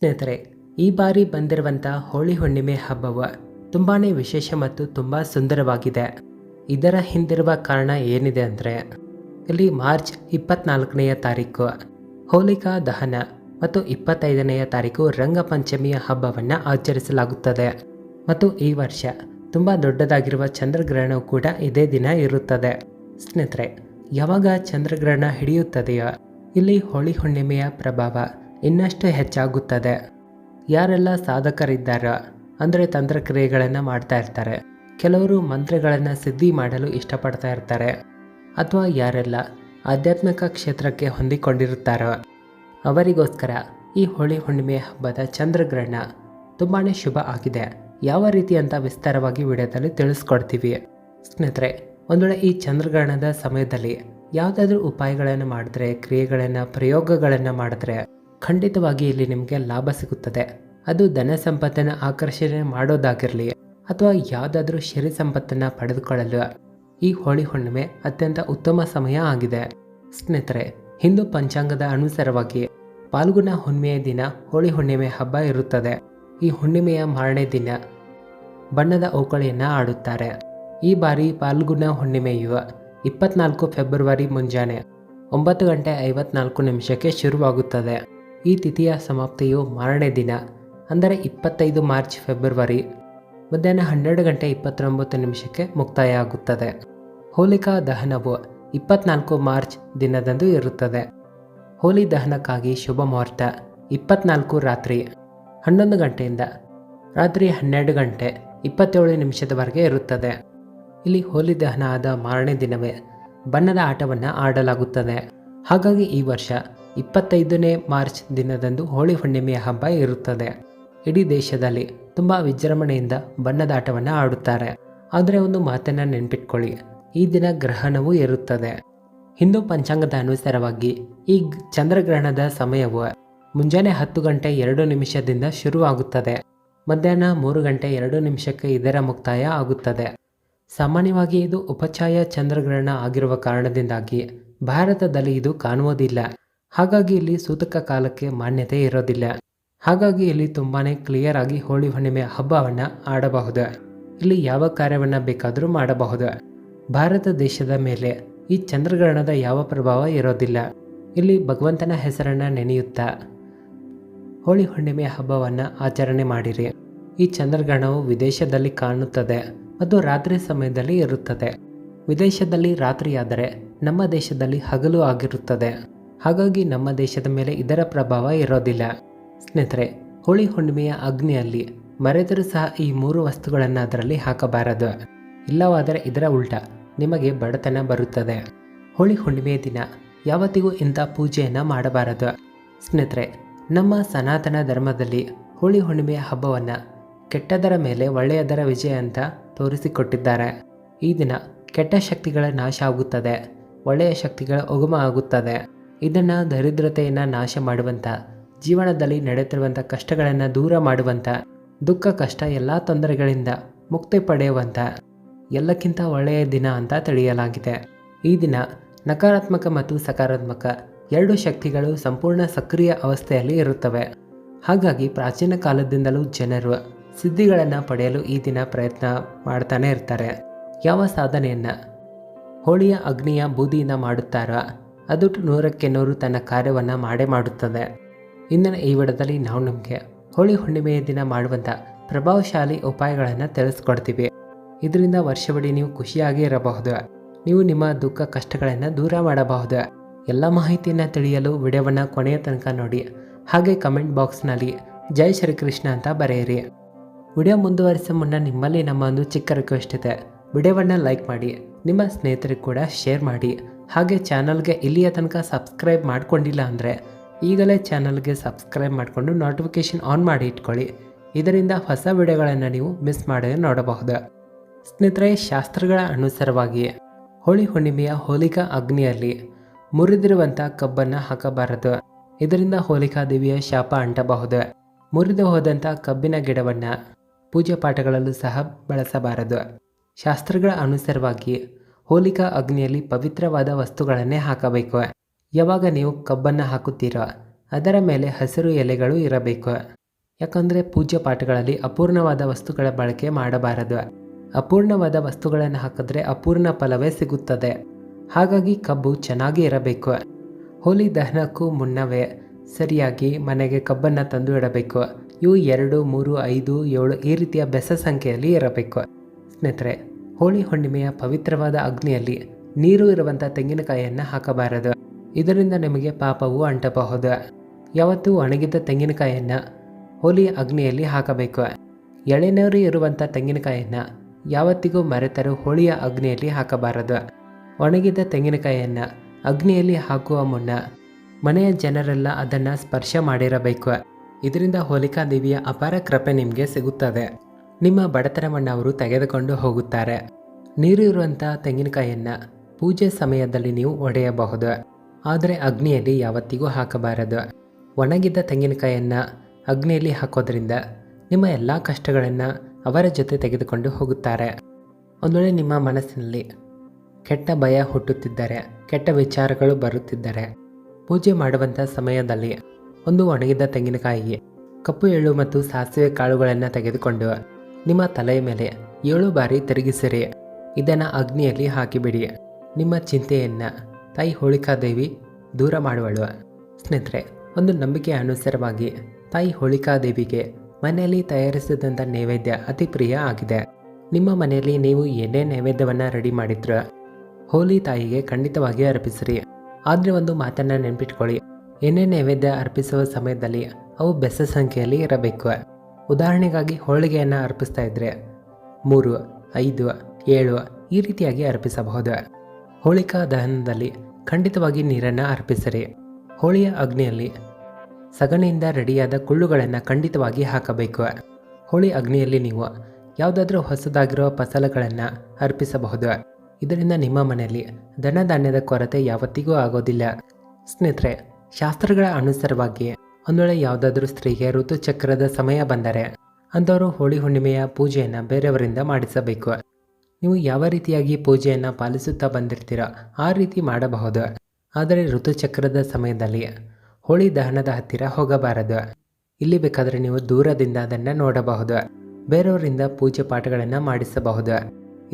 ಸ್ನೇಹಿತರೆ, ಈ ಬಾರಿ ಬಂದಿರುವಂಥ ಹೋಳಿ ಹುಣ್ಣಿಮೆ ಹಬ್ಬವು ತುಂಬಾ ವಿಶೇಷ ಮತ್ತು ತುಂಬ ಸುಂದರವಾಗಿದೆ. ಇದರ ಹಿಂದಿರುವ ಕಾರಣ ಏನಿದೆ ಅಂದರೆ, ಇಲ್ಲಿ ಮಾರ್ಚ್ 24ನೆಯ ತಾರೀಕು ಹೋಲಿಕಾ ದಹನ ಮತ್ತು 25ನೆಯ ತಾರೀಕು ರಂಗಪಂಚಮಿಯ ಹಬ್ಬವನ್ನು ಆಚರಿಸಲಾಗುತ್ತದೆ. ಮತ್ತು ಈ ವರ್ಷ ತುಂಬ ದೊಡ್ಡದಾಗಿರುವ ಚಂದ್ರಗ್ರಹಣವು ಕೂಡ ಇದೇ ದಿನ ಇರುತ್ತದೆ. ಸ್ನೇಹಿತರೆ, ಯಾವಾಗ ಚಂದ್ರಗ್ರಹಣ ಹಿಡಿಯುತ್ತದೆಯೋ ಇಲ್ಲಿ ಹೋಳಿ ಹುಣ್ಣಿಮೆಯ ಪ್ರಭಾವ ಇನ್ನಷ್ಟು ಹೆಚ್ಚಾಗುತ್ತದೆ. ಯಾರೆಲ್ಲ ಸಾಧಕರಿದ್ದಾರೋ ಅಂದರೆ ತಂತ್ರಕ್ರಿಯೆಗಳನ್ನು ಮಾಡ್ತಾ ಇರ್ತಾರೆ, ಕೆಲವರು ಮಂತ್ರಗಳನ್ನು ಸಿದ್ಧಿ ಮಾಡಲು ಇಷ್ಟಪಡ್ತಾ ಇರ್ತಾರೆ, ಅಥವಾ ಯಾರೆಲ್ಲ ಆಧ್ಯಾತ್ಮಿಕ ಕ್ಷೇತ್ರಕ್ಕೆ ಹೊಂದಿಕೊಂಡಿರುತ್ತಾರೋ ಅವರಿಗೋಸ್ಕರ ಈ ಹೋಳಿ ಹುಣ್ಣಿಮೆ ಹಬ್ಬದ ಚಂದ್ರಗ್ರಹಣ ತುಂಬಾ ಶುಭ ಆಗಿದೆ. ಯಾವ ರೀತಿ ಅಂತ ವಿಸ್ತಾರವಾಗಿ ವಿಡಿಯೋದಲ್ಲಿ ತಿಳಿಸ್ಕೊಡ್ತೀವಿ. ಸ್ನೇಹಿತರೆ, ಒಂದು ವೇಳೆ ಈ ಚಂದ್ರಗ್ರಹಣದ ಸಮಯದಲ್ಲಿ ಯಾವುದಾದ್ರೂ ಉಪಾಯಗಳನ್ನು ಮಾಡಿದ್ರೆ, ಕ್ರಿಯೆಗಳನ್ನು ಪ್ರಯೋಗಗಳನ್ನು ಮಾಡಿದ್ರೆ ಖಂಡಿತವಾಗಿ ಇಲ್ಲಿ ನಿಮಗೆ ಲಾಭ ಸಿಗುತ್ತದೆ. ಅದು ಧನ ಸಂಪತ್ತನ್ನು ಆಕರ್ಷಣೆ ಮಾಡೋದಾಗಿರಲಿ ಅಥವಾ ಯಾವುದಾದ್ರೂ ಸಿರಿ ಸಂಪತ್ತನ್ನು ಪಡೆದುಕೊಳ್ಳಲು ಈ ಹೋಳಿ ಹುಣ್ಣಿಮೆ ಅತ್ಯಂತ ಉತ್ತಮ ಸಮಯ ಆಗಿದೆ. ಸ್ನೇಹಿತರೆ, ಹಿಂದೂ ಪಂಚಾಂಗದ ಅನುಸಾರವಾಗಿ ಫಾಲ್ಗುಣ ಹುಣ್ಣಿಮೆಯ ದಿನ ಹೋಳಿ ಹುಣ್ಣಿಮೆ ಹಬ್ಬ ಇರುತ್ತದೆ. ಈ ಹುಣ್ಣಿಮೆಯ ಮಾರನೇ ದಿನ ಬಣ್ಣದ ಓಕಳಿಯನ್ನು ಆಡುತ್ತಾರೆ. ಈ ಬಾರಿ ಫಾಲ್ಗುಣ ಹುಣ್ಣಿಮೆಯು 24 ಫೆಬ್ರವರಿ ಮುಂಜಾನೆ 9:54 ಶುರುವಾಗುತ್ತದೆ. ಈ ತಿಥಿಯ ಸಮಾಪ್ತಿಯು ಮಾರನೇ ದಿನ ಅಂದರೆ 25 ಮಾರ್ಚ್ ಫೆಬ್ರವರಿ ಮಧ್ಯಾಹ್ನ 12:29 ಮುಕ್ತಾಯ ಆಗುತ್ತದೆ. ಹೋಲಿಕಾ ದಹನವು 24 ಮಾರ್ಚ್ ದಿನದಂದು ಇರುತ್ತದೆ. ಹೋಲಿ ದಹನಕ್ಕಾಗಿ ಶುಭ ಮುಹೂರ್ತ 24 ರಾತ್ರಿ 11 ಗಂಟೆಯಿಂದ ರಾತ್ರಿ 12:27 ಇರುತ್ತದೆ. ಇಲ್ಲಿ ಹೋಲಿ ದಹನ ಆದ ಮಾರನೇ ದಿನವೇ ಬಣ್ಣದ ಆಟವನ್ನು ಆಡಲಾಗುತ್ತದೆ. ಹಾಗಾಗಿ ಈ ವರ್ಷ 25ನೇ ಮಾರ್ಚ್ ದಿನದಂದು ಹೋಳಿ ಹುಣ್ಣಿಮೆಯ ಹಬ್ಬ ಇರುತ್ತದೆ. ಇಡೀ ದೇಶದಲ್ಲಿ ತುಂಬ ವಿಜೃಂಭಣೆಯಿಂದ ಬಣ್ಣದ ಆಟವನ್ನು ಆಡುತ್ತಾರೆ. ಆದರೆ ಒಂದು ಮಾತನ್ನು ನೆನ್ಪಿಟ್ಕೊಳ್ಳಿ, ಈ ದಿನ ಗ್ರಹಣವೂ ಇರುತ್ತದೆ. ಹಿಂದೂ ಪಂಚಾಂಗದ ಅನುಸಾರವಾಗಿ ಈ ಚಂದ್ರಗ್ರಹಣದ ಸಮಯವು ಮುಂಜಾನೆ 10:02 ಶುರುವಾಗುತ್ತದೆ. ಮಧ್ಯಾಹ್ನ 3:02 ಇದರ ಮುಕ್ತಾಯ ಆಗುತ್ತದೆ. ಸಾಮಾನ್ಯವಾಗಿ ಇದು ಉಪಚಾಯ ಚಂದ್ರಗ್ರಹಣ ಆಗಿರುವ ಕಾರಣದಿಂದಾಗಿ ಭಾರತದಲ್ಲಿ ಇದು ಕಾಣುವುದಿಲ್ಲ. ಹಾಗಾಗಿ ಇಲ್ಲಿ ಸೂತಕ ಕಾಲಕ್ಕೆ ಮಾನ್ಯತೆ ಇರೋದಿಲ್ಲ. ಹಾಗಾಗಿ ಇಲ್ಲಿ ತುಂಬಾ ಕ್ಲಿಯರ್ ಆಗಿ ಹೋಳಿ ಹುಣ್ಣಿಮೆ ಹಬ್ಬವನ್ನು ಆಡಬಹುದು. ಇಲ್ಲಿ ಯಾವ ಕಾರ್ಯವನ್ನು ಬೇಕಾದರೂ ಮಾಡಬಹುದು. ಭಾರತ ದೇಶದ ಮೇಲೆ ಈ ಚಂದ್ರಗ್ರಹಣದ ಯಾವ ಪ್ರಭಾವ ಇರೋದಿಲ್ಲ. ಇಲ್ಲಿ ಭಗವಂತನ ಹೆಸರನ್ನು ನೆನೆಯುತ್ತಾ ಹೋಳಿ ಹುಣ್ಣಿಮೆ ಹಬ್ಬವನ್ನು ಆಚರಣೆ ಮಾಡಿರಿ. ಈ ಚಂದ್ರಗ್ರಹಣವು ವಿದೇಶದಲ್ಲಿ ಕಾಣುತ್ತದೆ ಮತ್ತು ರಾತ್ರಿ ಸಮಯದಲ್ಲಿ ಇರುತ್ತದೆ. ವಿದೇಶದಲ್ಲಿ ರಾತ್ರಿಯಾದರೆ ನಮ್ಮ ದೇಶದಲ್ಲಿ ಹಗಲು ಆಗಿರುತ್ತದೆ. ಹಾಗಾಗಿ ನಮ್ಮ ದೇಶದ ಮೇಲೆ ಇದರ ಪ್ರಭಾವ ಇರೋದಿಲ್ಲ. ಸ್ನೇಹಿತರೆ, ಹೋಳಿ ಹುಣ್ಣಿಮೆಯ ಅಗ್ನಿಯಲ್ಲಿ ಮರೆತರೂ ಸಹ ಈ 3 ವಸ್ತುಗಳನ್ನು ಅದರಲ್ಲಿ ಹಾಕಬಾರದು. ಇಲ್ಲವಾದರೆ ಇದರ ಉಲ್ಟ ನಿಮಗೆ ಬಡತನ ಬರುತ್ತದೆ. ಹೋಳಿ ಹುಣ್ಣಿಮೆಯ ದಿನ ಯಾವತ್ತಿಗೂ ಇಂಥ ಪೂಜೆಯನ್ನು ಮಾಡಬಾರದು. ಸ್ನೇಹಿತರೆ, ನಮ್ಮ ಸನಾತನ ಧರ್ಮದಲ್ಲಿ ಹೋಳಿ ಹುಣ್ಣಿಮೆಯ ಹಬ್ಬವನ್ನು ಕೆಟ್ಟದರ ಮೇಲೆ ಒಳ್ಳೆಯದರ ವಿಜಯ ಅಂತ ತೋರಿಸಿಕೊಟ್ಟಿದ್ದಾರೆ. ಈ ದಿನ ಕೆಟ್ಟ ಶಕ್ತಿಗಳ ನಾಶ ಆಗುತ್ತದೆ, ಒಳ್ಳೆಯ ಶಕ್ತಿಗಳ ಉಗಮ ಆಗುತ್ತದೆ. ಇದನ್ನು ದರಿದ್ರತೆಯನ್ನು ನಾಶ ಮಾಡುವಂಥ, ಜೀವನದಲ್ಲಿ ನಡೆಯುತ್ತಿರುವಂಥ ಕಷ್ಟಗಳನ್ನು ದೂರ ಮಾಡುವಂಥ, ದುಃಖ ಕಷ್ಟ ಎಲ್ಲ ತೊಂದರೆಗಳಿಂದ ಮುಕ್ತಿ ಪಡೆಯುವಂಥ ಎಲ್ಲಕ್ಕಿಂತ ಒಳ್ಳೆಯ ದಿನ ಅಂತ ತಿಳಿಯಲಾಗಿದೆ. ಈ ದಿನ ನಕಾರಾತ್ಮಕ ಮತ್ತು ಸಕಾರಾತ್ಮಕ 2 ಶಕ್ತಿಗಳು ಸಂಪೂರ್ಣ ಸಕ್ರಿಯ ಅವಸ್ಥೆಯಲ್ಲಿ ಇರುತ್ತವೆ. ಹಾಗಾಗಿ ಪ್ರಾಚೀನ ಕಾಲದಿಂದಲೂ ಜನರು ಸಿದ್ಧಿಗಳನ್ನು ಪಡೆಯಲು ಈ ದಿನ ಪ್ರಯತ್ನ ಮಾಡ್ತಾನೆ ಇರ್ತಾರೆ. ಯಾವ ಸಾಧನೆಯನ್ನು ಹೋಳಿಯ ಅಗ್ನಿಯ ಬೂದಿಯಿಂದ ಮಾಡುತ್ತಾರೋ ಅದು 100ಕ್ಕೆ 100 ತನ್ನ ಕಾರ್ಯವನ್ನು ಮಾಡೇ ಮಾಡುತ್ತದೆ. ಇಂದಿನ ಈ ವಿಡಿಯೋದಲ್ಲಿ ನಾವು ನಿಮಗೆ ಹೋಳಿ ಹುಣ್ಣಿಮೆಯ ದಿನ ಮಾಡುವಂಥ ಪ್ರಭಾವಶಾಲಿ ಉಪಾಯಗಳನ್ನು ತಿಳಿಸ್ಕೊಡ್ತೀವಿ. ಇದರಿಂದ ವರ್ಷವಿಡೀ ನೀವು ಖುಷಿಯಾಗಿ ಇರಬಹುದು. ನೀವು ನಿಮ್ಮ ದುಃಖ ಕಷ್ಟಗಳನ್ನು ದೂರ ಮಾಡಬಹುದು. ಎಲ್ಲ ಮಾಹಿತಿಯನ್ನು ತಿಳಿಯಲು ವಿಡಿಯೋವನ್ನು ಕೊನೆಯ ತನಕ ನೋಡಿ. ಹಾಗೆ ಕಮೆಂಟ್ ಬಾಕ್ಸ್ನಲ್ಲಿ ಜೈ ಶ್ರೀಕೃಷ್ಣ ಅಂತ ಬರೆಯಿರಿ. ವಿಡಿಯೋ ಮುಂದುವರಿಸೋ ಮುನ್ನ ನಿಮ್ಮಲ್ಲಿ ನಮ್ಮ ಒಂದು ಚಿಕ್ಕ ರಿಕ್ವೆಸ್ಟ್ ಇದೆ. ವಿಡಿಯೋವನ್ನು ಲೈಕ್ ಮಾಡಿ, ನಿಮ್ಮ ಸ್ನೇಹಿತರಿಗೆ ಕೂಡ ಶೇರ್ ಮಾಡಿ. ಹಾಗೆ ಚಾನಲ್ಗೆ ಇಲ್ಲಿಯ ತನಕ ಸಬ್ಸ್ಕ್ರೈಬ್ ಮಾಡ್ಕೊಂಡಿಲ್ಲ ಅಂದರೆ ಈಗಲೇ ಚಾನಲ್ಗೆ ಸಬ್ಸ್ಕ್ರೈಬ್ ಮಾಡಿಕೊಂಡು ನೋಟಿಫಿಕೇಷನ್ ಆನ್ ಮಾಡಿ ಇಟ್ಕೊಳ್ಳಿ. ಇದರಿಂದ ಹೊಸ ವಿಡಿಯೋಗಳನ್ನು ನೀವು ಮಿಸ್ ಮಾಡದೆ ನೋಡಬಹುದು. ಸ್ನೇಹಿತರೆ, ಶಾಸ್ತ್ರಗಳ ಅನುಸಾರವಾಗಿ ಹೋಳಿ ಹುಣ್ಣಿಮೆಯ ಹೋಲಿಕಾ ಅಗ್ನಿಯಲ್ಲಿ ಮುರಿದಿರುವಂಥ ಕಬ್ಬನ್ನು ಹಾಕಬಾರದು. ಇದರಿಂದ ಹೋಲಿಕಾ ದೇವಿಯ ಶಾಪ ಅಂಟಬಹುದು. ಮುರಿದು ಹೋದಂಥ ಕಬ್ಬಿನ ಗಿಡವನ್ನು ಪೂಜೆ ಪಾಠಗಳಲ್ಲೂ ಸಹ ಬಳಸಬಾರದು. ಶಾಸ್ತ್ರಗಳ ಅನುಸಾರವಾಗಿ ಹೋಲಿಕಾ ಅಗ್ನಿಯಲ್ಲಿ ಪವಿತ್ರವಾದ ವಸ್ತುಗಳನ್ನೇ ಹಾಕಬೇಕು. ಯಾವಾಗ ನೀವು ಕಬ್ಬನ್ನು ಹಾಕುತ್ತೀರೋ ಅದರ ಮೇಲೆ ಹಸಿರು ಎಲೆಗಳು ಇರಬೇಕು. ಯಾಕಂದರೆ ಪೂಜ್ಯ ಪಾಠಗಳಲ್ಲಿ ಅಪೂರ್ಣವಾದ ವಸ್ತುಗಳ ಬಳಕೆ ಮಾಡಬಾರದು. ಅಪೂರ್ಣವಾದ ವಸ್ತುಗಳನ್ನು ಹಾಕಿದ್ರೆ ಅಪೂರ್ಣ ಫಲವೇ ಸಿಗುತ್ತದೆ. ಹಾಗಾಗಿ ಕಬ್ಬು ಚೆನ್ನಾಗಿ ಇರಬೇಕು. ಹೋಲಿ ದಹನಕ್ಕೂ ಮುನ್ನವೇ ಸರಿಯಾಗಿ ಮನೆಗೆ ಕಬ್ಬನ್ನು ತಂದು ಇಡಬೇಕು. ಇವು 2, 3, 5, 7 ಈ ರೀತಿಯ ಬೆಸ ಸಂಖ್ಯೆಯಲ್ಲಿ ಇರಬೇಕು. ಸ್ನೇಹಿತರೆ, ಹೋಳಿ ಹುಣ್ಣಿಮೆಯ ಪವಿತ್ರವಾದ ಅಗ್ನಿಯಲ್ಲಿ ನೀರು ಇರುವಂಥ ತೆಂಗಿನಕಾಯಿಯನ್ನು ಹಾಕಬಾರದು. ಇದರಿಂದ ನಿಮಗೆ ಪಾಪವು ಅಂಟಬಹುದು. ಯಾವತ್ತೂ ಒಣಗಿದ ತೆಂಗಿನಕಾಯಿಯನ್ನು ಹೋಲಿ ಅಗ್ನಿಯಲ್ಲಿ ಹಾಕಬೇಕು. ಎಳೆನೀರು ಇರುವಂಥ ತೆಂಗಿನಕಾಯಿಯನ್ನು ಯಾವತ್ತಿಗೂ ಮರೆತರೂ ಹೋಳಿಯ ಅಗ್ನಿಯಲ್ಲಿ ಹಾಕಬಾರದು. ಒಣಗಿದ ತೆಂಗಿನಕಾಯಿಯನ್ನು ಅಗ್ನಿಯಲ್ಲಿ ಹಾಕುವ ಮುನ್ನ ಮನೆಯ ಜನರೆಲ್ಲ ಅದನ್ನು ಸ್ಪರ್ಶ ಮಾಡಿರಬೇಕು. ಇದರಿಂದ ಹೋಲಿಕಾ ದೇವಿಯ ಅಪಾರ ಕೃಪೆ ನಿಮಗೆ ಸಿಗುತ್ತದೆ. ನಿಮ್ಮ ಬಡತನವನ್ನು ಅವರು ತೆಗೆದುಕೊಂಡು ಹೋಗುತ್ತಾರೆ. ನೀರು ಇರುವಂಥ ತೆಂಗಿನಕಾಯಿಯನ್ನು ಪೂಜೆ ಸಮಯದಲ್ಲಿ ನೀವು ಒಡೆಯಬಹುದು, ಆದರೆ ಅಗ್ನಿಯಲ್ಲಿ ಯಾವತ್ತಿಗೂ ಹಾಕಬಾರದು. ಒಣಗಿದ ತೆಂಗಿನಕಾಯಿಯನ್ನು ಅಗ್ನಿಯಲ್ಲಿ ಹಾಕೋದ್ರಿಂದ ನಿಮ್ಮ ಎಲ್ಲ ಕಷ್ಟಗಳನ್ನು ಅವರ ಜೊತೆ ತೆಗೆದುಕೊಂಡು ಹೋಗುತ್ತಾರೆ. ಒಂದು ವೇಳೆ ನಿಮ್ಮ ಮನಸ್ಸಿನಲ್ಲಿ ಕೆಟ್ಟ ಭಯ ಹುಟ್ಟುತ್ತಿದ್ದರೆ, ಕೆಟ್ಟ ವಿಚಾರಗಳು ಬರುತ್ತಿದ್ದರೆ, ಪೂಜೆ ಮಾಡುವಂಥ ಸಮಯದಲ್ಲಿ ಒಂದು ಒಣಗಿದ ತೆಂಗಿನಕಾಯಿ, ಕಪ್ಪು ಎಳ್ಳು ಮತ್ತು ಸಾಸಿವೆ ಕಾಳುಗಳನ್ನು ತೆಗೆದುಕೊಂಡು ನಿಮ್ಮ ತಲೆಯ ಮೇಲೆ 7 ಬಾರಿ ತಿರುಗಿಸಿರಿ. ಇದನ್ನು ಅಗ್ನಿಯಲ್ಲಿ ಹಾಕಿಬಿಡಿ. ನಿಮ್ಮ ಚಿಂತೆಯನ್ನು ತಾಯಿ ಹೋಳಿಕಾದೇವಿ ದೂರ ಮಾಡುವಳು. ಸ್ನೇಹಿತರೆ, ಒಂದು ನಂಬಿಕೆಯ ಅನುಸಾರವಾಗಿ ತಾಯಿ ಹೋಳಿಕಾದೇವಿಗೆ ಮನೆಯಲ್ಲಿ ತಯಾರಿಸಿದಂಥ ನೈವೇದ್ಯ ಅತಿ ಪ್ರಿಯ ಆಗಿದೆ. ನಿಮ್ಮ ಮನೆಯಲ್ಲಿ ನೀವು ಏನೇ ನೈವೇದ್ಯವನ್ನು ರೆಡಿ ಮಾಡಿದ್ರು ಹೋಲಿ ತಾಯಿಗೆ ಖಂಡಿತವಾಗಿ ಅರ್ಪಿಸಿರಿ. ಆದರೆ ಒಂದು ಮಾತನ್ನು ನೆನಪಿಟ್ಕೊಳ್ಳಿ, ಏನೇ ನೈವೇದ್ಯ ಅರ್ಪಿಸುವ ಸಮಯದಲ್ಲಿ ಅವು ಬೆಸ ಸಂಖ್ಯೆಯಲ್ಲಿ ಇರಬೇಕು. ಉದಾಹರಣೆಗಾಗಿ ಹೋಳಿಗೆಯನ್ನು ಅರ್ಪಿಸ್ತಾ ಇದ್ದರೆ 3, 5, 7 ಈ ರೀತಿಯಾಗಿ ಅರ್ಪಿಸಬಹುದು. ಹೋಳಿಕಾ ದಹನದಲ್ಲಿ ಖಂಡಿತವಾಗಿ ನೀರನ್ನು ಅರ್ಪಿಸಿರಿ. ಹೋಳಿಯ ಅಗ್ನಿಯಲ್ಲಿ ಸಗಣಿಯಿಂದ ರೆಡಿಯಾದ ಕುಳ್ಳುಗಳನ್ನು ಖಂಡಿತವಾಗಿ ಹಾಕಬೇಕು. ಹೋಳಿ ಅಗ್ನಿಯಲ್ಲಿ ನೀವು ಯಾವುದಾದ್ರೂ ಹೊಸದಾಗಿರೋ ಫಸಲುಗಳನ್ನು ಅರ್ಪಿಸಬಹುದು. ಇದರಿಂದ ನಿಮ್ಮ ಮನೆಯಲ್ಲಿ ಧನಧಾನ್ಯದ ಕೊರತೆ ಯಾವತ್ತಿಗೂ ಆಗೋದಿಲ್ಲ. ಸ್ನೇಹಿತರೆ, ಶಾಸ್ತ್ರಗಳ ಅನುಸಾರವಾಗಿ ಒಂದು ವೇಳೆ ಯಾವುದಾದ್ರೂ ಸ್ತ್ರೀಗೆ ಋತುಚಕ್ರದ ಸಮಯ ಬಂದರೆ ಅಂಥವರು ಹೋಳಿ ಹುಣ್ಣಿಮೆಯ ಪೂಜೆಯನ್ನು ಬೇರೆಯವರಿಂದ ಮಾಡಿಸಬೇಕು. ನೀವು ಯಾವ ರೀತಿಯಾಗಿ ಪೂಜೆಯನ್ನು ಪಾಲಿಸುತ್ತಾ ಬಂದಿರ್ತೀರೋ ಆ ರೀತಿ ಮಾಡಬಹುದು. ಆದರೆ ಋತುಚಕ್ರದ ಸಮಯದಲ್ಲಿ ಹೋಳಿ ದಹನದ ಹತ್ತಿರ ಹೋಗಬಾರದು. ಇಲ್ಲಿ ಬೇಕಾದರೆ ನೀವು ದೂರದಿಂದ ಅದನ್ನು ನೋಡಬಹುದು. ಬೇರೆಯವರಿಂದ ಪೂಜೆ ಪಾಠಗಳನ್ನು ಮಾಡಿಸಬಹುದು.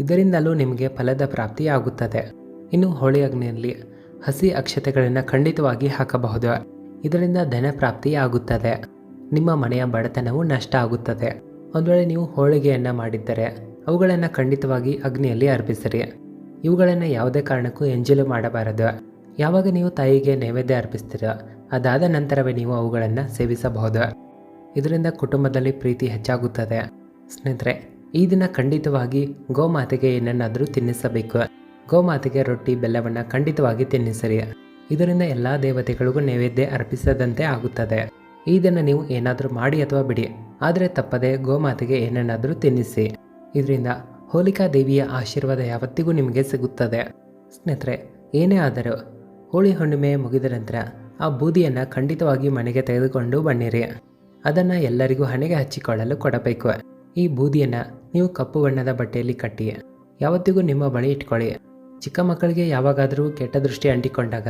ಇದರಿಂದಲೂ ನಿಮಗೆ ಫಲದ ಪ್ರಾಪ್ತಿ ಆಗುತ್ತದೆ. ಇನ್ನು ಹೋಳಿ ಅಗ್ನಿಯಲ್ಲಿ ಹಸಿ ಅಕ್ಷತೆಗಳನ್ನು ಖಂಡಿತವಾಗಿ ಹಾಕಬಹುದು. ಇದರಿಂದ ಧನ ಪ್ರಾಪ್ತಿ ಆಗುತ್ತದೆ. ನಿಮ್ಮ ಮನೆಯ ಬಡತನವು ನಷ್ಟ ಆಗುತ್ತದೆ. ಒಂದು ವೇಳೆ ನೀವು ಹೋಳಿಗೆಯನ್ನು ಮಾಡಿದ್ದರೆ ಅವುಗಳನ್ನು ಖಂಡಿತವಾಗಿ ಅಗ್ನಿಯಲ್ಲಿ ಅರ್ಪಿಸಿರಿ. ಇವುಗಳನ್ನು ಯಾವುದೇ ಕಾರಣಕ್ಕೂ ಎಂಜಲು ಮಾಡಬಾರದು. ಯಾವಾಗ ನೀವು ತಾಯಿಗೆ ನೈವೇದ್ಯ ಅರ್ಪಿಸ್ತೀರೋ ಅದಾದ ನಂತರವೇ ನೀವು ಅವುಗಳನ್ನು ಸೇವಿಸಬಹುದು. ಇದರಿಂದ ಕುಟುಂಬದಲ್ಲಿ ಪ್ರೀತಿ ಹೆಚ್ಚಾಗುತ್ತದೆ. ಸ್ನೇಹಿತರೆ, ಈ ದಿನ ಖಂಡಿತವಾಗಿ ಗೋಮಾತೆಗೆ ಏನನ್ನಾದರೂ ತಿನ್ನಿಸಬೇಕು. ಗೋಮಾತೆಗೆ ರೊಟ್ಟಿ ಬೆಲ್ಲವನ್ನು ಖಂಡಿತವಾಗಿ ತಿನ್ನಿಸಿರಿ. ಇದರಿಂದ ಎಲ್ಲ ದೇವತೆಗಳಿಗೂ ನೈವೇದ್ಯ ಅರ್ಪಿಸದಂತೆ ಆಗುತ್ತದೆ. ಈ ದಿನ ನೀವು ಏನಾದರೂ ಮಾಡಿ ಅಥವಾ ಬಿಡಿ, ಆದರೆ ತಪ್ಪದೆ ಗೋಮಾತೆಗೆ ಏನನ್ನಾದರೂ ತಿನ್ನಿಸಿ. ಇದರಿಂದ ಹೋಲಿಕಾ ದೇವಿಯ ಆಶೀರ್ವಾದ ಯಾವತ್ತಿಗೂ ನಿಮಗೆ ಸಿಗುತ್ತದೆ. ಸ್ನೇಹಿತರೆ, ಏನೇ ಆದರೂ ಹೋಳಿ ಹುಣ್ಣಿಮೆ ಮುಗಿದ ನಂತರ ಆ ಬೂದಿಯನ್ನು ಖಂಡಿತವಾಗಿ ಮನೆಗೆ ತೆಗೆದುಕೊಂಡು ಬನ್ನಿರಿ. ಅದನ್ನು ಎಲ್ಲರಿಗೂ ಹಣೆಗೆ ಹಚ್ಚಿಕೊಳ್ಳಲು ಕೊಡಬೇಕು. ಈ ಬೂದಿಯನ್ನು ನೀವು ಕಪ್ಪು ಬಣ್ಣದ ಬಟ್ಟೆಯಲ್ಲಿ ಕಟ್ಟಿ ಯಾವತ್ತಿಗೂ ನಿಮ್ಮ ಬಳಿ ಇಟ್ಕೊಳ್ಳಿ. ಚಿಕ್ಕ ಮಕ್ಕಳಿಗೆ ಯಾವಾಗಾದರೂ ಕೆಟ್ಟ ದೃಷ್ಟಿ ಅಂಟಿಕೊಂಡಾಗ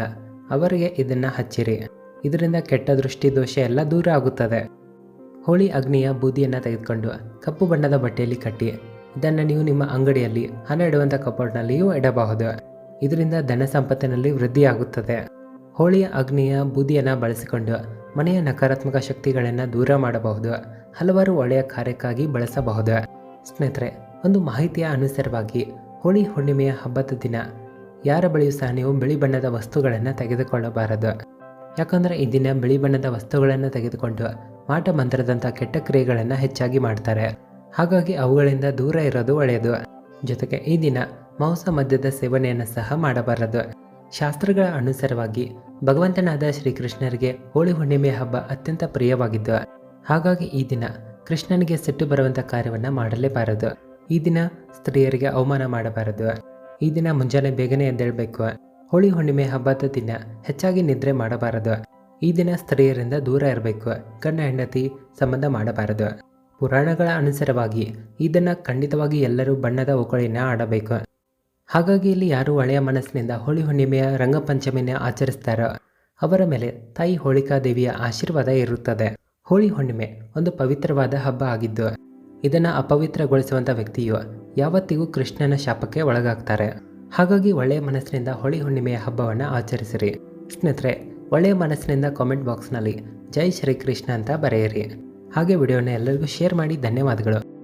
ಅವರಿಗೆ ಇದನ್ನು ಹಚ್ಚಿರಿ. ಇದರಿಂದ ಕೆಟ್ಟ ದೃಷ್ಟಿ ದೋಷ ಎಲ್ಲ ದೂರ ಆಗುತ್ತದೆ. ಹೋಳಿ ಅಗ್ನಿಯ ಬೂದಿಯನ್ನು ತೆಗೆದುಕೊಂಡು ಕಪ್ಪು ಬಣ್ಣದ ಬಟ್ಟೆಯಲ್ಲಿ ಕಟ್ಟಿ ಇದನ್ನು ನೀವು ನಿಮ್ಮ ಅಂಗಡಿಯಲ್ಲಿ ಹಣ ಇಡುವಂಥ ಕಬೋರ್ಡ್ನಲ್ಲಿಯೂ ಇಡಬಹುದು. ಇದರಿಂದ ಧನ ಸಂಪತ್ತಿನಲ್ಲಿ ವೃದ್ಧಿಯಾಗುತ್ತದೆ. ಹೋಳಿಯ ಅಗ್ನಿಯ ಬೂದಿಯನ್ನು ಬಳಸಿಕೊಂಡು ಮನೆಯ ನಕಾರಾತ್ಮಕ ಶಕ್ತಿಗಳನ್ನು ದೂರ ಮಾಡಬಹುದು. ಹಲವಾರು ಒಳ್ಳೆಯ ಕಾರ್ಯಕ್ಕಾಗಿ ಬಳಸಬಹುದು. ಸ್ನೇಹಿತರೆ, ಒಂದು ಮಾಹಿತಿಯ ಅನುಸಾರವಾಗಿ ಹೋಳಿ ಹುಣ್ಣಿಮೆಯ ಹಬ್ಬದ ದಿನ ಯಾರ ಬಳಿಯೂ ಸಹ ನೀವು ಬಿಳಿ ಬಣ್ಣದ ವಸ್ತುಗಳನ್ನು ತೆಗೆದುಕೊಳ್ಳಬಾರದು. ಯಾಕಂದರೆ ಈ ದಿನ ಬಿಳಿ ಬಣ್ಣದ ವಸ್ತುಗಳನ್ನು ತೆಗೆದುಕೊಂಡು ಮಾಟ ಮಂತ್ರದಂಥ ಕೆಟ್ಟ ಕ್ರಿಯೆಗಳನ್ನು ಹೆಚ್ಚಾಗಿ ಮಾಡ್ತಾರೆ. ಹಾಗಾಗಿ ಅವುಗಳಿಂದ ದೂರ ಇರೋದು ಒಳ್ಳೆಯದು. ಜೊತೆಗೆ ಈ ದಿನ ಮಾಂಸ ಮದ್ಯದ ಸೇವನೆಯನ್ನು ಸಹ ಮಾಡಬಾರದು. ಶಾಸ್ತ್ರಗಳ ಅನುಸಾರವಾಗಿ ಭಗವಂತನಾದ ಶ್ರೀಕೃಷ್ಣರಿಗೆ ಹೋಳಿ ಹುಣ್ಣಿಮೆಯ ಹಬ್ಬ ಅತ್ಯಂತ ಪ್ರಿಯವಾಗಿದ್ದು, ಹಾಗಾಗಿ ಈ ದಿನ ಕೃಷ್ಣನಿಗೆ ಸಿಟ್ಟು ಬರುವಂಥ ಕಾರ್ಯವನ್ನು ಮಾಡಲೇಬಾರದು. ಈ ದಿನ ಸ್ತ್ರೀಯರಿಗೆ ಅವಮಾನ ಮಾಡಬಾರದು. ಈ ದಿನ ಮುಂಜಾನೆ ಬೇಗನೆ ಎದ್ದೇಳಬೇಕು. ಹೋಳಿ ಹುಣ್ಣಿಮೆ ಹಬ್ಬದ ದಿನ ಹೆಚ್ಚಾಗಿ ನಿದ್ರೆ ಮಾಡಬಾರದು. ಈ ದಿನ ಸ್ತ್ರೀಯರಿಂದ ದೂರ ಇರಬೇಕು. ಗಂಡ ಹೆಂಡತಿ ಸಂಬಂಧ ಮಾಡಬಾರದು. ಪುರಾಣಗಳ ಅನುಸಾರವಾಗಿ ಇದನ್ನು ಖಂಡಿತವಾಗಿ ಎಲ್ಲರೂ ಬಣ್ಣದ ಓಕಳಿನ ಆಡಬೇಕು. ಹಾಗಾಗಿ ಇಲ್ಲಿ ಯಾರು ಒಳ್ಳೆಯ ಮನಸ್ಸಿನಿಂದ ಹೋಳಿ ಹುಣ್ಣಿಮೆಯ ರಂಗಪಂಚಮಿನ ಆಚರಿಸ್ತಾರೋ ಅವರ ಮೇಲೆ ತಾಯಿ ಹೋಳಿಕಾದೇವಿಯ ಆಶೀರ್ವಾದ ಇರುತ್ತದೆ. ಹೋಳಿ ಹುಣ್ಣಿಮೆ ಒಂದು ಪವಿತ್ರವಾದ ಹಬ್ಬ ಆಗಿದ್ದು ಇದನ್ನು ಅಪವಿತ್ರಗೊಳಿಸುವಂಥ ವ್ಯಕ್ತಿಯು ಯಾವತ್ತಿಗೂ ಕೃಷ್ಣನ ಶಾಪಕ್ಕೆ ಒಳಗಾಗ್ತಾರೆ. ಹಾಗಾಗಿ ಒಳ್ಳೆಯ ಮನಸ್ಸಿನಿಂದ ಹೋಳಿ ಹುಣ್ಣಿಮೆಯ ಹಬ್ಬವನ್ನು ಆಚರಿಸಿರಿ. ಸ್ನೇಹಿತರೆ, ಒಳ್ಳೆಯ ಮನಸ್ಸಿನಿಂದ ಕಾಮೆಂಟ್ ಬಾಕ್ಸ್ನಲ್ಲಿ ಜೈ ಶ್ರೀಕೃಷ್ಣ ಅಂತ ಬರೆಯಿರಿ. ಹಾಗೆ ವಿಡಿಯೋನ ಎಲ್ಲರಿಗೂ ಶೇರ್ ಮಾಡಿ. ಧನ್ಯವಾದಗಳು.